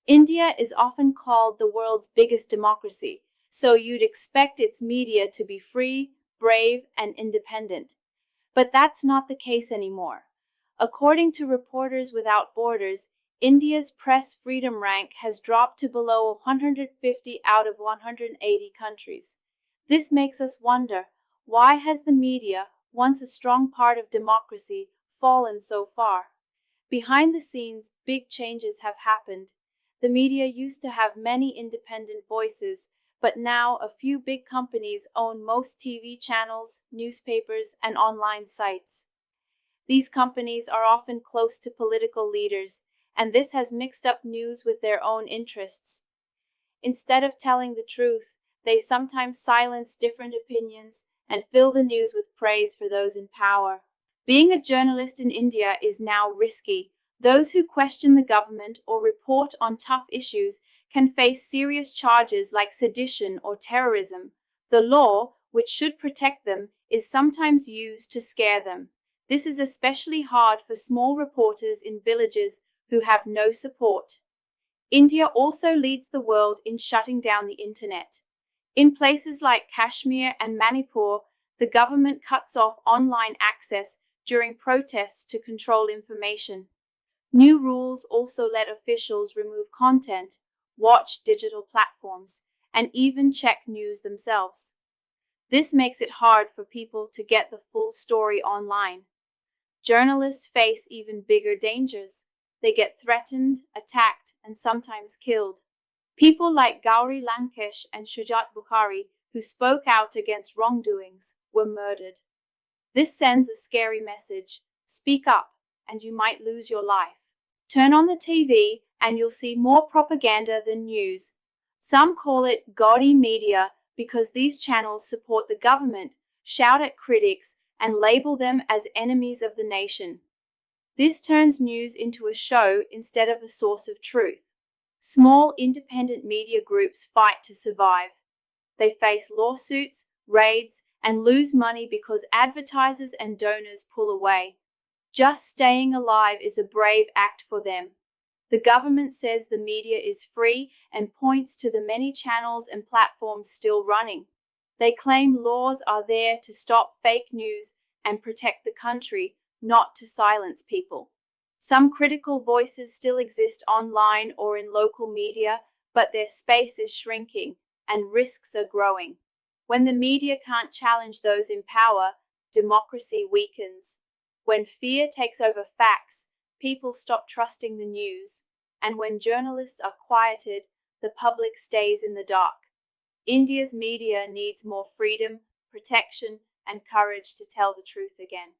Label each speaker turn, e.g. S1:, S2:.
S1: India is often called the world's biggest democracy, so you'd expect its media to be free, brave, and independent. But that's not the case anymore. According to Reporters Without Borders, India's press freedom rank has dropped to below 150 out of 180 countries. This makes us wonder, why has the media, once a strong part of democracy, fallen so far? Behind the scenes, big changes have happened. The media used to have many independent voices, but now a few big companies own most TV channels, newspapers, and online sites. These companies are often close to political leaders, and this has mixed up news with their own interests. Instead of telling the truth, they sometimes silence different opinions and fill the news with praise for those in power. Being a journalist in India is now risky. Those who question the government or report on tough issues can face serious charges like sedition or terrorism. The law, which should protect them, is sometimes used to scare them. This is especially hard for small reporters in villages who have no support. India also leads the world in shutting down the internet. In places like Kashmir and Manipur, the government cuts off online access during protests to control information. New rules also let officials remove content, watch digital platforms, and even check news themselves. This makes it hard for people to get the full story online. Journalists face even bigger dangers. They get threatened, attacked, and sometimes killed. People like Gauri Lankesh and Shujat Bukhari, who spoke out against wrongdoings, were murdered. This sends a scary message. Speak up, and you might lose your life. Turn on the TV, and you'll see more propaganda than news. Some call it gaudy media because these channels support the government, shout at critics, and label them as enemies of the nation. This turns news into a show instead of a source of truth. Small independent media groups fight to survive. They face lawsuits, raids, and lose money because advertisers and donors pull away. Just staying alive is a brave act for them. The government says the media is free and points to the many channels and platforms still running. They claim laws are there to stop fake news and protect the country, not to silence people. Some critical voices still exist online or in local media, but their space is shrinking and risks are growing. When the media can't challenge those in power, democracy weakens. When fear takes over facts, people stop trusting the news. And when journalists are quieted, the public stays in the dark. India's media needs more freedom, protection, and courage to tell the truth again.